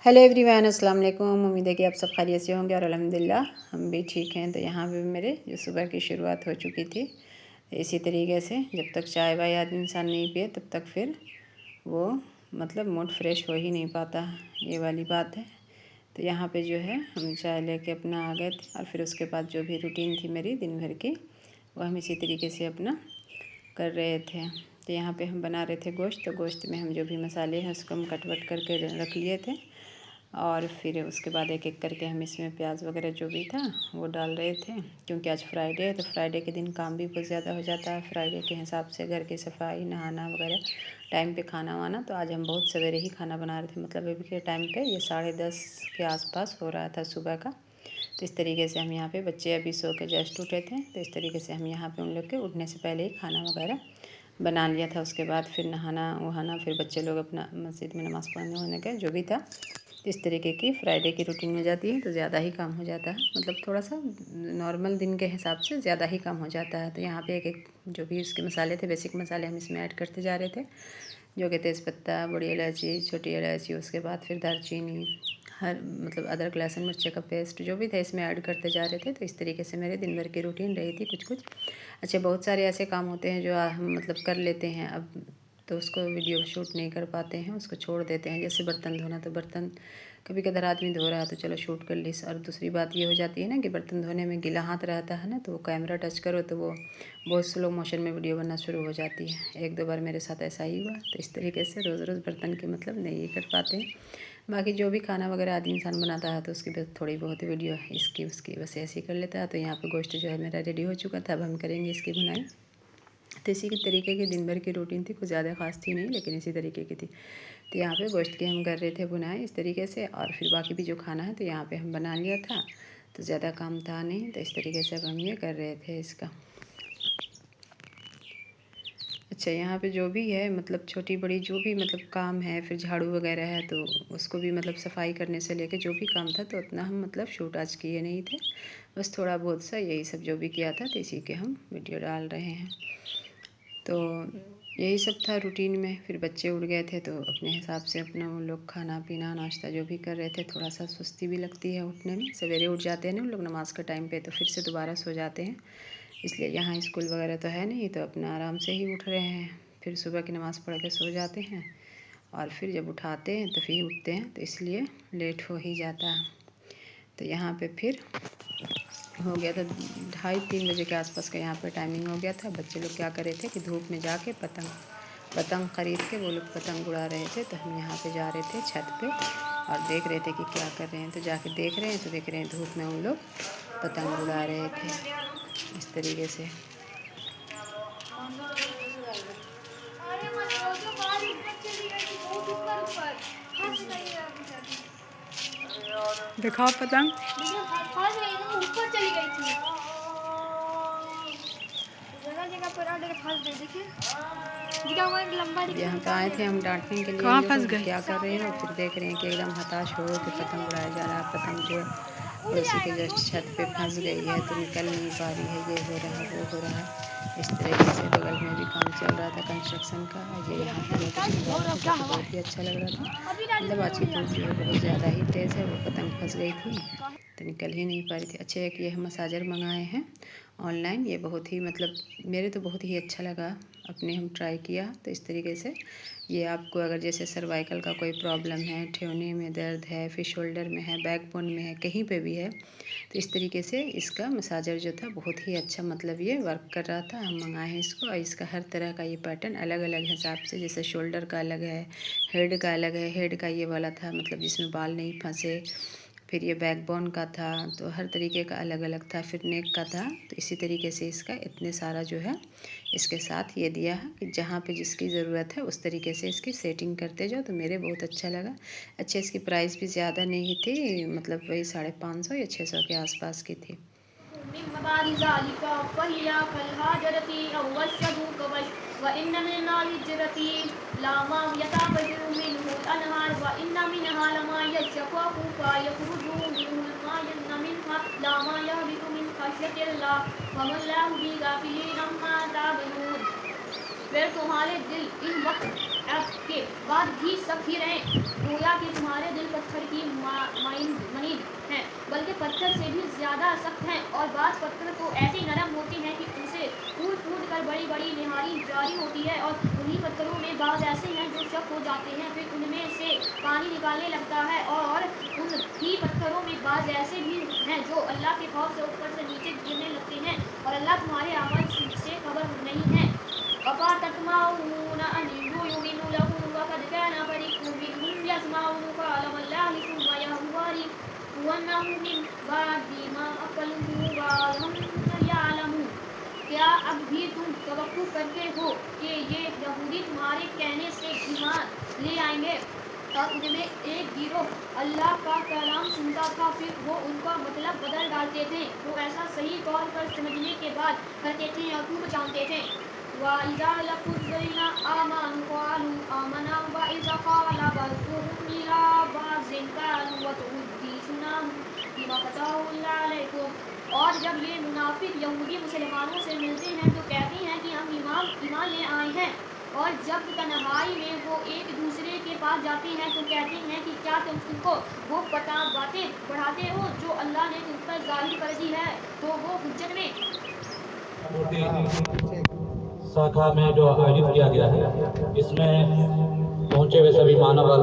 Hello everyone, अस्सलाम वालेकुम। उम्मीद है कि आप सब खैरियत से होंगे और अल्हम्दुलिल्लाह हम भी ठीक हैं। तो यहाँ पे मेरे जो सुबह की शुरुआत हो चुकी थी, इसी तरीके से जब तक चाय वाय आदमी इंसान नहीं पिए तब तक फिर वो मतलब मूड फ्रेश हो ही नहीं पाता, ये वाली बात है। तो यहाँ पे जो है हम चाय लेके अपना आ गए थे और फिर उसके बाद जो भी रूटीन थी मेरी दिन भर की वो हम इसी तरीके से अपना कर रहे थे। तो यहाँ पे हम बना रहे थे गोश्त। तो गोश्त में हम जो भी मसाले हैं उसको हम कट वट करके रख लिए थे और फिर उसके बाद एक एक करके हम इसमें प्याज वगैरह जो भी था वो डाल रहे थे, क्योंकि आज फ्राइडे है। तो फ्राइडे के दिन काम भी बहुत ज़्यादा हो जाता है। फ्राइडे के हिसाब से घर की सफाई, नहाना वगैरह, टाइम पे खाना वाना। तो आज हम बहुत सवेरे ही खाना बना रहे थे, मतलब अभी के टाइम पे ये 10:30 के आसपास हो रहा था सुबह का। तो इस तरीके से हम यहाँ पे, बच्चे अभी सो के जस्ट उठे थे, तो इस तरीके से हम यहाँ पे उन लोग के उठने से पहले ही खाना वगैरह बना लिया था। उसके बाद फिर नहाना वहाना, फिर बच्चे लोग अपना मस्जिद में नमाज़ पढ़ने होने का जो भी था। तो इस तरीके की फ्राइडे की रूटीन हो जाती है, तो ज़्यादा ही काम हो जाता है, मतलब थोड़ा सा नॉर्मल दिन के हिसाब से ज़्यादा ही काम हो जाता है। तो यहाँ पे एक एक जो भी उसके मसाले थे, बेसिक मसाले हम इसमें ऐड करते जा रहे थे, जो कि तेज़पत्ता, बड़ी इलायची, छोटी इलायची, उसके बाद फिर दालचीनी, हर मतलब अदरक लहसुन मिर्ची का पेस्ट जो भी था इसमें ऐड करते जा रहे थे। तो इस तरीके से मेरे दिन भर की रूटीन रही थी कुछ कुछ। अच्छा, बहुत सारे ऐसे काम होते हैं जो हम मतलब कर लेते हैं अब, तो उसको वीडियो शूट नहीं कर पाते हैं, उसको छोड़ देते हैं। जैसे बर्तन धोना, तो बर्तन कभी कदर आदमी धो रहा है तो चलो शूट कर ली। और दूसरी बात ये हो जाती है ना कि बर्तन धोने में गीला हाथ रहता है ना, तो वो कैमरा टच करो तो वो बहुत स्लो मोशन में वीडियो बनना शुरू हो जाती है। एक दो बार मेरे साथ ऐसा ही हुआ। तो इस तरीके से रोज़ रोज़ बर्तन के मतलब नहीं कर पाते हैं। बाकी जो भी खाना वगैरह आदमी इंसान बनाता है तो उसकी बस थोड़ी बहुत वीडियो इसकी उसकी बस ऐसे ही कर लेता है। तो यहाँ पे गोश्त जो है मेरा रेडी हो चुका था, अब हम करेंगे इसकी बुनाई। तो इसी तरीके की दिन भर की रूटीन थी, कुछ ज़्यादा ख़ास थी नहीं, लेकिन इसी तरीके की थी। तो यहाँ पे गोश्त की हम कर रहे थे बुनाई इस तरीके से, और फिर बाकी भी जो खाना है तो यहाँ पे हम बना लिया था, तो ज़्यादा काम था नहीं। तो इस तरीके से अब हम ये कर रहे थे इसका। अच्छा, यहाँ पे जो भी है मतलब छोटी बड़ी जो भी मतलब काम है, फिर झाड़ू वगैरह है तो उसको भी मतलब सफाई करने से लेके जो भी काम था, तो उतना हम मतलब शूट आज किए नहीं थे, बस थोड़ा बहुत सा यही सब जो भी किया था, तो इसी के हम वीडियो डाल रहे हैं। तो यही सब था रूटीन में। फिर बच्चे उठ गए थे तो अपने हिसाब से अपना वो लोग खाना पीना नाश्ता जो भी कर रहे थे। थोड़ा सा सुस्ती भी लगती है उठने में, सवेरे उठ जाते हैं ना उन लोग नमाज़ के टाइम पे, तो फिर से दोबारा सो जाते हैं। इसलिए यहाँ स्कूल वगैरह तो है नहीं, तो अपना आराम से ही उठ रहे हैं। फिर सुबह की नमाज़ पढ़ के सो जाते हैं और फिर जब उठाते हैं तो फिर उठते हैं, तो इसलिए लेट हो ही जाता है। तो यहाँ पे फिर हो गया था 2:30-3 बजे के आसपास का यहाँ पर टाइमिंग हो गया था। बच्चे लोग क्या कर रहे थे कि धूप में जाके पतंग ख़रीद के वो लोग पतंग उड़ा रहे थे। तो हम यहाँ पे जा रहे थे छत पे और देख रहे थे कि क्या कर रहे हैं। तो जाके देख रहे हैं तो देख रहे हैं धूप में उन लोग पतंग उड़ा रहे थे इस तरीके से। दिखाओ पतंग। ऊपर चली गई थी, जगह जगह पर आकर फंस गई। देखिए यहाँ पे आए थे हम डांटने के लिए, कहाँ फंस गए, क्या कर रहे हो। फिर देख रहे हैं कि एकदम हताश हो कि पतंग उड़ाया जा रहा है, पतंग जो पड़ोसी के जस्ट छत पे फंस गई है तो निकल नहीं पा रही है, ये हो रहा है वो हो रहा है। इस तरीके से बगल में भी काम चल रहा था कंस्ट्रक्शन का। ये यहाँ पे बहुत ही अच्छा लग रहा था। मतलब आज की धूप जो है बहुत ज़्यादा ही तेज़ है, वो पतंग फंस गई थी तो निकल ही नहीं पा रही थी। अच्छे है कि ये हम मसाजर मंगाए हैं ऑनलाइन, ये बहुत ही मतलब मेरे तो बहुत ही अच्छा लगा, अपने हम ट्राई किया। तो इस तरीके से ये आपको अगर जैसे सर्वाइकल का कोई प्रॉब्लम है, ठेवने में दर्द है, फिर शोल्डर में है, बैकबोन में है, कहीं पे भी है, तो इस तरीके से इसका मसाजर जो था बहुत ही अच्छा मतलब ये वर्क कर रहा था। हम मंगाए हैं इसको, और इसका हर तरह का ये पैटर्न अलग अलग हिसाब से, जैसे शोल्डर का अलग है, हेड का अलग है। हेड का ये वाला था मतलब जिसमें बाल नहीं फंसे, फिर ये बैकबोन का था, तो हर तरीके का अलग अलग था। फिर नेक का था, तो इसी तरीके से इसका इतने सारा जो है इसके साथ ये दिया है कि जहाँ पे जिसकी ज़रूरत है उस तरीके से इसकी सेटिंग करते जाओ। तो मेरे बहुत अच्छा लगा। अच्छा, इसकी प्राइस भी ज़्यादा नहीं थी, मतलब वही 550 या 600 के आसपास की थी। फिर तुम्हारे दिल इन वक्त के बाद भी सब ही रहें, गोया कि तुम्हारे दिल पत्थर की मनीब हैं, बल्कि पत्थर से भी ज़्यादा सख्त हैं। और बाज़ पत्थर तो ऐसे नरम होते हैं कि उनसे फूट कर बड़ी बड़ी निहारी जारी होती है, और उन्हीं पत्थरों में बाज़ ऐसे हैं जो चक हो जाते हैं, फिर उनमें से पानी निकालने लगता है। और उन ही पत्थरों में बाज़ ऐसे भी हैं जो अल्लाह के खौफ से ऊपर से नीचे गिरने लगते हैं, और अल्लाह तुम्हारे अमल से खबर नहीं है। अफा तत्माऊन अन युमिनु लहु वक़द कान फरीक़ुम मिनहुम यस्मऊन कलामल्लाहि सुम्मा यहूरिफूनहु मिन बादि मा अक़लूहु वहुम यअलमून। क्या अब भी तुम तवक्कुल करते हो कि ये यहूदी तुम्हारे कहने से ईमान ले आएंगे? और उनमें एक गिरोह अल्लाह का कलाम सुनता था, फिर वो उनका मतलब बदल डालते थे। वो ऐसा सही तौर पर समझने के बाद करते थे और खूब जानते थे। वइज़ा लक़ुल्लज़ीना आमनू क़ालू आमन्ना वइज़ा क़ाला बअज़ुहुम इला बअज़िन क़ालू अतुहद्दिसूना बिमा फ़तहल्लाहु अलैकुम। और जब ये मुनाफिक यहूदी मुसलमानों से मिलते हैं तो कहते हैं कि हम ईमान ले आए हैं, और जब तन्हाई में वो एक दूसरे के पास जाते हैं तो कहते हैं कि क्या तुम उनको वो बातें बढ़ाते हो जो अल्लाह ने तुम पर जाहिर कर दी है, तो वो हुज्जत में शाखा में जो आयोजित किया गया है, इसमें पहुंचे हुए सभी मानवल,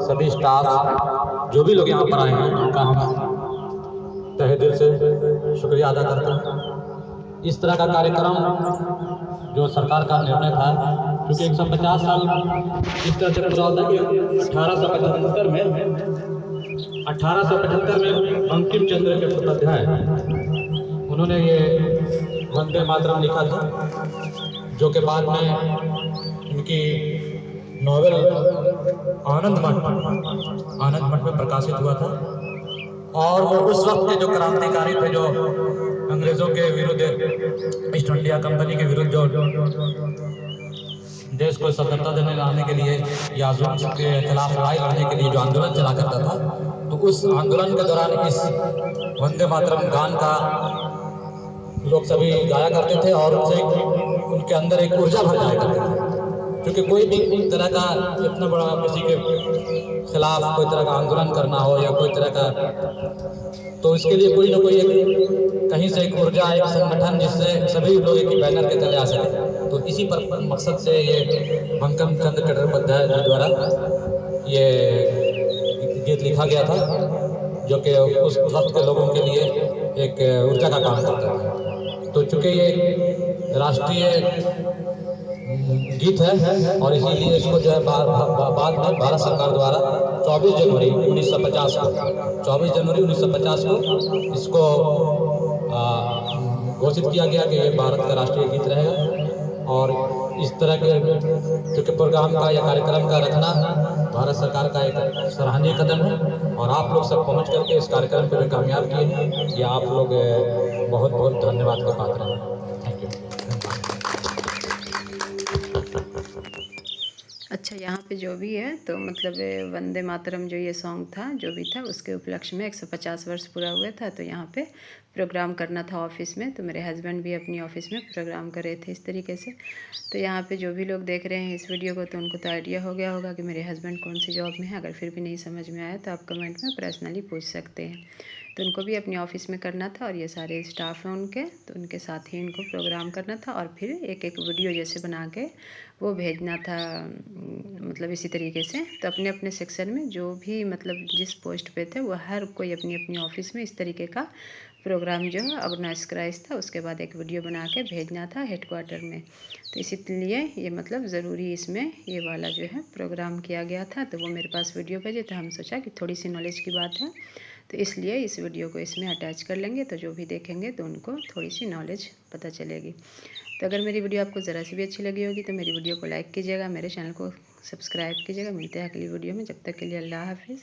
सभी स्टाफ, जो भी लोग यहाँ पर आए हैं, उनका हम तहे दिल से शुक्रिया अदा करते हैं। इस तरह का कार्यक्रम जो सरकार का निर्णय था, क्योंकि 150 साल इस तरह से पूरा होता है कि 1875 में बंकिम चंद्र चट्टोपाध्याय उन्होंने ये वंदे मातरम लिखा था, जो के बाद में इनकी नॉवेल आनंद मठ में प्रकाशित हुआ था। और वो उस वक्त के जो क्रांतिकारी थे, जो अंग्रेजों के विरुद्ध, ईस्ट इंडिया कंपनी के विरुद्ध जो देश को स्वतंत्रता देने लाने के लिए या जुल्म के खिलाफ लड़ाई लड़ने के लिए जो आंदोलन चला करता था, तो उस आंदोलन के दौरान इस वंदे मातरम गान का लोग सभी गाया करते थे, और उनसे उनके अंदर एक ऊर्जा भर जाया करती थी। क्योंकि कोई भी तरह का इतना बड़ा किसी के खिलाफ कोई तरह का आंदोलन करना हो या कोई तरह का, तो इसके लिए कोई ना कोई एक कहीं से एक ऊर्जा, एक संगठन जिससे सभी लोग एक ही बैनर के तले आ सके। तो इसी पर मकसद से ये बंकिम चंद्र चट्टोपाध्याय जी द्वारा ये गीत लिखा गया था, जो कि उस वक्त के लोगों के लिए एक ऊर्जा का काम करता था। तो चूंकि ये राष्ट्रीय गीत है, और इसीलिए इसको जो है बाद में भारत सरकार द्वारा 24 जनवरी 1950 को इसको घोषित किया गया कि ये भारत का राष्ट्रीय गीत रहेगा। और इस तरह के चूँकि प्रोग्राम का या कार्यक्रम का रखना भारत सरकार का एक सराहनीय कदम है, और आप लोग सब पहुंच करके इस कार्यक्रम को भी कामयाब किए हैं। ये आप लोग बहुत बहुत धन्यवाद के पात्र हैं। Thank you. अच्छा, यहाँ पे जो भी है तो मतलब वंदे मातरम जो ये सॉन्ग था जो भी था, उसके उपलक्ष्य में 150 वर्ष पूरा हुआ था, तो यहाँ पे प्रोग्राम करना था ऑफिस में। तो मेरे हस्बैंड भी अपनी ऑफिस में प्रोग्राम कर रहे थे इस तरीके से। तो यहाँ पे जो भी लोग देख रहे हैं इस वीडियो को, तो उनको तो आइडिया हो गया होगा कि मेरे हस्बैंड कौन सी जॉब में है। अगर फिर भी नहीं समझ में आया तो आप कमेंट में पर्सनली पूछ सकते हैं। तो उनको भी अपनी ऑफिस में करना था, और ये सारे स्टाफ हैं उनके, तो उनके साथ ही इनको प्रोग्राम करना था, और फिर एक एक वीडियो जैसे बना के वो भेजना था, मतलब इसी तरीके से। तो अपने अपने सेक्शन में जो भी मतलब जिस पोस्ट पे थे वो हर कोई अपनी अपनी ऑफिस में इस तरीके का प्रोग्राम जो है ऑर्गेनाइज कराइज था, उसके बाद एक वीडियो बना के भेजना था हेडक्वार्टर में। तो इसीलिए ये मतलब ज़रूरी इसमें ये वाला जो है प्रोग्राम किया गया था। तो वो मेरे पास वीडियो भेजे, तो हम सोचा कि थोड़ी सी नॉलेज की बात है, तो इसलिए इस वीडियो को इसमें अटैच कर लेंगे, तो जो भी देखेंगे तो उनको थोड़ी सी नॉलेज पता चलेगी। तो अगर मेरी वीडियो आपको ज़रा सी भी अच्छी लगी होगी तो मेरी वीडियो को लाइक कीजिएगा, मेरे चैनल को सब्सक्राइब कीजिएगा। मिलते हैं अगली वीडियो में, जब तक के लिए अल्लाह हाफिज़।